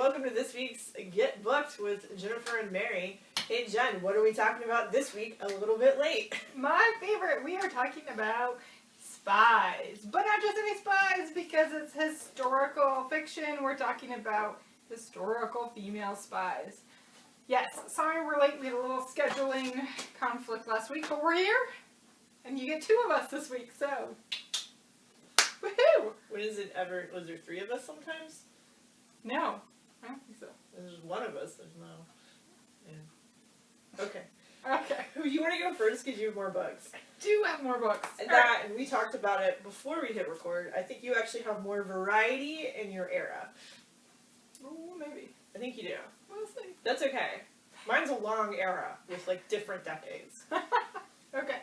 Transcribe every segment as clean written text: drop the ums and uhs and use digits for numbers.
welcome to this week's Get Booked with Jennifer and Mary. Hey Jen, what are we talking about this week a little bit late? My favorite, we are talking about spies. But not just any spies, because it's historical fiction. We're talking about historical female spies. Yes, sorry we're late. We had a little scheduling conflict last week, but we're here. And you get two of us this week, so woohoo! When is it ever, was there three of us sometimes? No, I don't think so. There's one of us, there's no. Yeah. Okay. Okay. You want to go first because you have more books? I do have more books. And that, and we talked about it before we hit record. I think you actually have more variety in your era. Oh, maybe. I think you do. We'll see. That's okay. Mine's a long era with like different decades. Okay.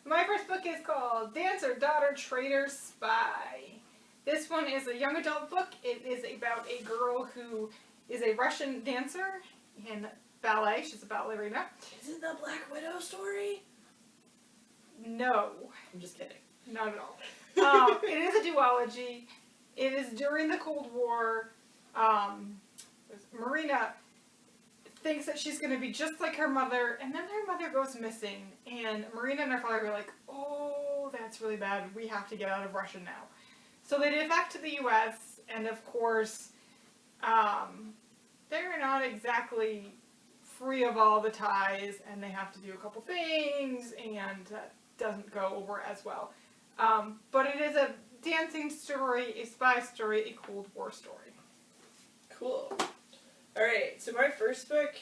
My first book is called Dancer, Daughter, Traitor, Spy. This one is a young adult book. It is about a girl who is a Russian dancer in ballet. She's a ballerina. Is it the Black Widow story? No. I'm just kidding. Not at all. It is a duology. It is during the Cold War. Marina thinks that she's going to be just like her mother, and then her mother goes missing, and Marina and her father are like, oh, that's really bad. We have to get out of Russia now. So they defect to the U.S., and of course, they're not exactly free of all the ties, and they have to do a couple things, and that doesn't go over as well. But it is a dancing story, a spy story, a Cold War story. Cool. Alright, so my first book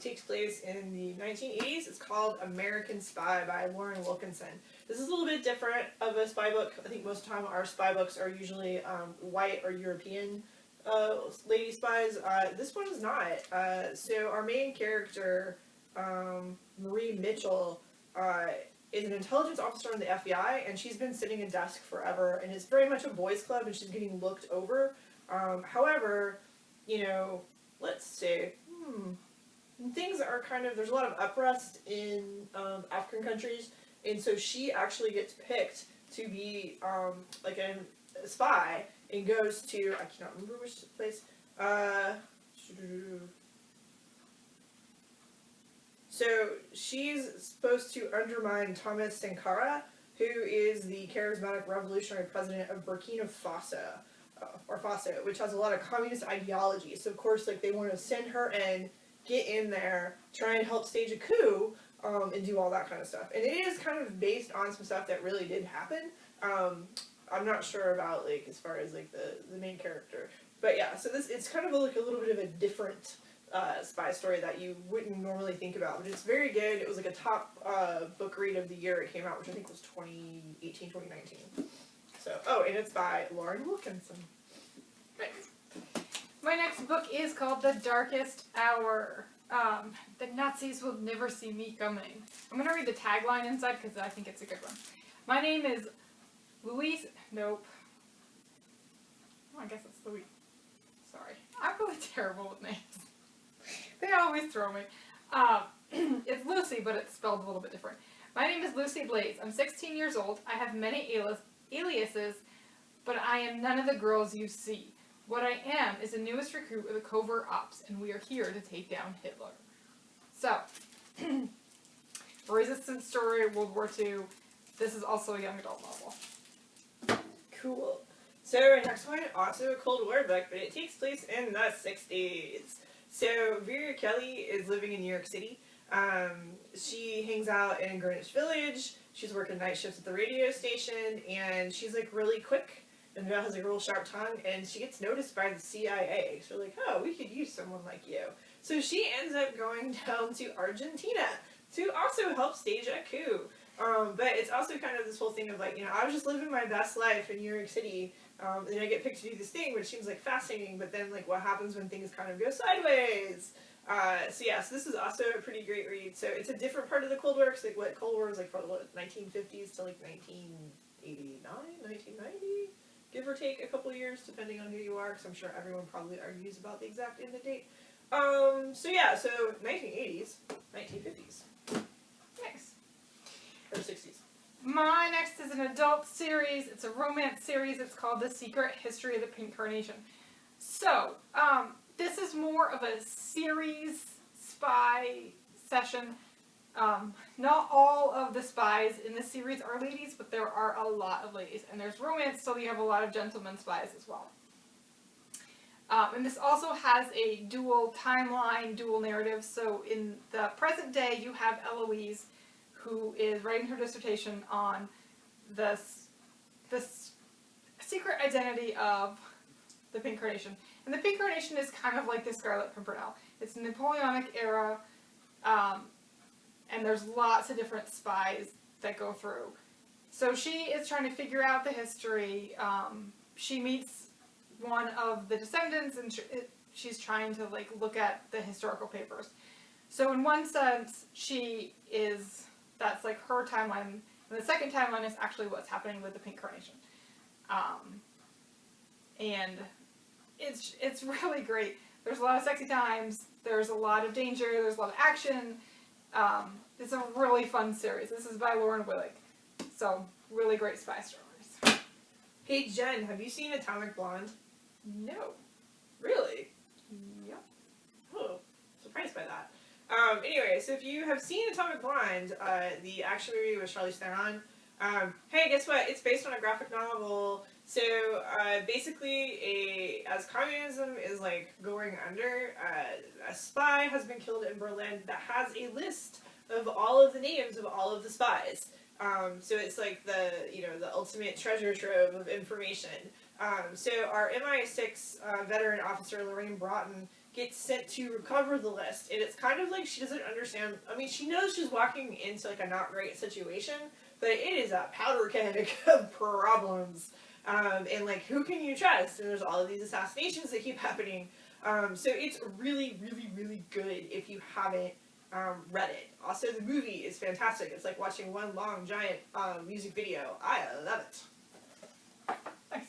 takes place in the 1980s. It's called American Spy by Lauren Wilkinson. This is a little bit different of a spy book. I think most of the time our spy books are usually white or European lady spies. This one is not. So our main character, Marie Mitchell, is an intelligence officer in the FBI, and she's been sitting at desk forever, and it's very much a boys' club, and she's getting looked over. However, you know, let's see, things are kind of, there's a lot of unrest in African countries, and so she actually gets picked to be like a spy and goes to, I cannot remember which place, so she's supposed to undermine Thomas Sankara, who is the charismatic revolutionary president of Burkina Faso. Or Faso, which has a lot of communist ideology. So of course, like, they want to send her in, get in there, try and help stage a coup, and do all that kind of stuff. And it is kind of based on some stuff that really did happen. I'm not sure about, like, as far as, like, the main character. But yeah, so it's kind of like a little bit of a different spy story that you wouldn't normally think about. But it's very good. It was like a top book read of the year it came out, which I think was 2018, 2019. So, oh, and it's by Lauren Wilkinson. Nice. My next book is called The Darkest Hour. The Nazis will never see me coming. I'm going to read the tagline inside because I think it's a good one. My name is Louise. Nope. Oh, I guess it's Louise. Sorry. I'm really terrible with names. They always throw me. It's Lucy, but it's spelled a little bit different. My name is Lucy Blaze. I'm 16 years old. I have many aliases, but I am none of the girls you see. What I am is the newest recruit of the covert ops, and we are here to take down Hitler. So, resistance story, World War II. This is also a young adult novel. Cool. So our next one, also a Cold War book, but it takes place in the 60s. So Vera Kelly is living in New York City. She hangs out in Greenwich Village. She's working night shifts at the radio station, and she's like really quick and has like a real sharp tongue, and she gets noticed by the CIA. So like, oh, we could use someone like you. So she ends up going down to Argentina to also help stage a coup. But it's also kind of this whole thing of like, you know, I was just living my best life in New York City, and I get picked to do this thing, which seems like fascinating, but then like what happens when things kind of go sideways? So yeah, so this is also a pretty great read. So it's a different part of the Cold War, because like what Cold War was like from what, 1950s to like 1989, 1990, give or take a couple years depending on who you are, because I'm sure everyone probably argues about the exact end of date. So yeah, so 1980s, 1950s. Nice. Or 60s. My next is an adult series. It's a romance series. It's called The Secret History of the Pink Carnation. So, this is more of a series spy session. Not all of the spies in this series are ladies, but there are a lot of ladies. And there's romance, so you have a lot of gentlemen spies as well. And this also has a dual timeline, dual narrative. So in the present day, you have Eloise, who is writing her dissertation on the secret identity of the Pink Carnation. And the Pink Carnation is kind of like the Scarlet Pimpernel. It's a Napoleonic era, and there's lots of different spies that go through. So she is trying to figure out the history. She meets one of the descendants, and she's trying to like look at the historical papers. So in one sense, that's like her timeline, and the second timeline is actually what's happening with the Pink Carnation. And it's really great. There's a lot of sexy times, there's a lot of danger, there's a lot of action. It's a really fun series. This is by Lauren Willig. So, really great spy stories. Hey Jen, have you seen Atomic Blonde? No. Really? Yep. Oh, surprised by that. Anyway, so if you have seen Atomic Blonde, the action movie with Charlize Theron, hey, guess what? It's based on a graphic novel. So, basically, as communism is, like, going under, a spy has been killed in Berlin that has a list of all of the names of all of the spies. So it's like the ultimate treasure trove of information. So our MI6 veteran officer, Lorraine Broughton, gets sent to recover the list. And it's kind of like she doesn't understand. I mean, she knows she's walking into, like, a not great situation, but it is a powder keg of problems. And, like, who can you trust? And there's all of these assassinations that keep happening. So it's really, really, really good if you haven't read it. Also, the movie is fantastic. It's like watching one long, giant music video. I love it. Nice.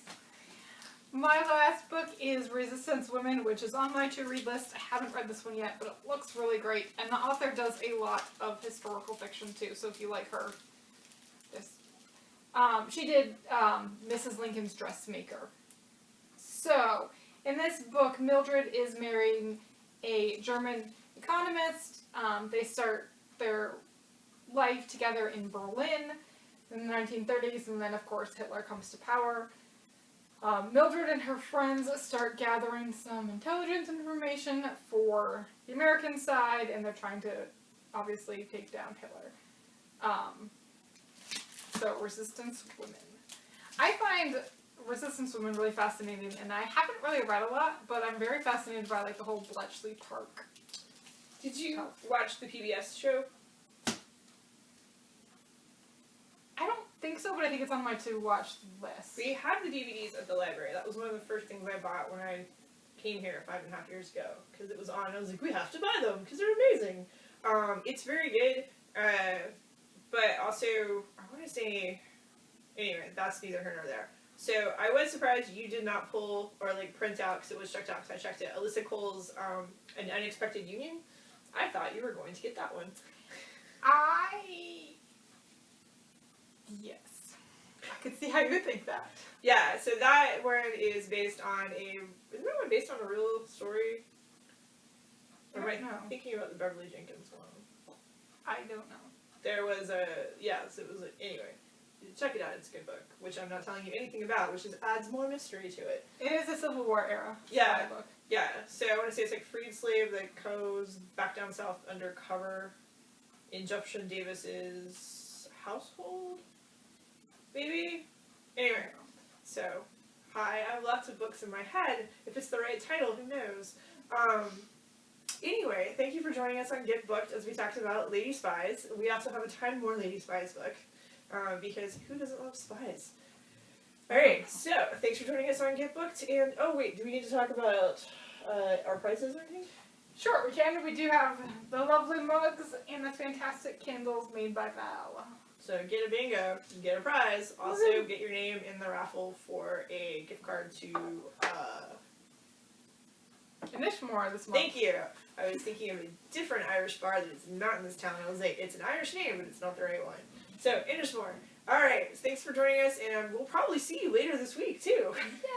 My last book is Resistance Women, which is on my to-read list. I haven't read this one yet, but it looks really great. And the author does a lot of historical fiction, too, so if you like her, she did Mrs. Lincoln's Dressmaker. So, in this book, Mildred is marrying a German economist. They start their life together in Berlin in the 1930s, and then, of course, Hitler comes to power. Mildred and her friends start gathering some intelligence information for the American side, and they're trying to, obviously, take down Hitler. So, Resistance Women. I find Resistance Women really fascinating, and I haven't really read a lot, but I'm very fascinated by, like, the whole Bletchley Park. Did you watch the PBS show? I don't think so, but I think it's on my to-watch list. We had the DVDs at the library. That was one of the first things I bought when I came here 5.5 years ago, because it was on. I was like, we have to buy them, because they're amazing. It's very good. But also, I want to say, anyway, that's neither here nor there. So, I was surprised you did not pull, or, like, print out, because it was checked out, because I checked it, Alyssa Cole's An Unexpected Union. I thought you were going to get that one. Yes. I could see how you would think that. Yeah, so that one is based on isn't that one based on a real story? Or am I thinking about the Beverly Jenkins one? I don't know. There was so it was anyway, check it out, it's a good book, which I'm not telling you anything about, which just adds more mystery to it. It is a Civil War era book. Yeah, so I want to say it's like freed slave that goes back down south undercover in Jefferson Davis's household, maybe? Anyway, so, hi, I have lots of books in my head. If it's the right title, who knows? Anyway, thank you for joining us on Get Booked as we talked about Lady Spies. We also have a ton more Lady Spies book, because who doesn't love spies? Alright, so, thanks for joining us on Get Booked, and, oh wait, do we need to talk about our prices or anything? Sure, we can. We do have the lovely mugs and the fantastic candles made by Val. So get a bingo, get a prize. Also, get your name in the raffle for a gift card to, Inishmore this month. Thank you. I was thinking of a different Irish bar that is not in this town. I was like, it's an Irish name, but it's not the right one. So, Inishmore. Alright, thanks for joining us, and we'll probably see you later this week, too. Yeah.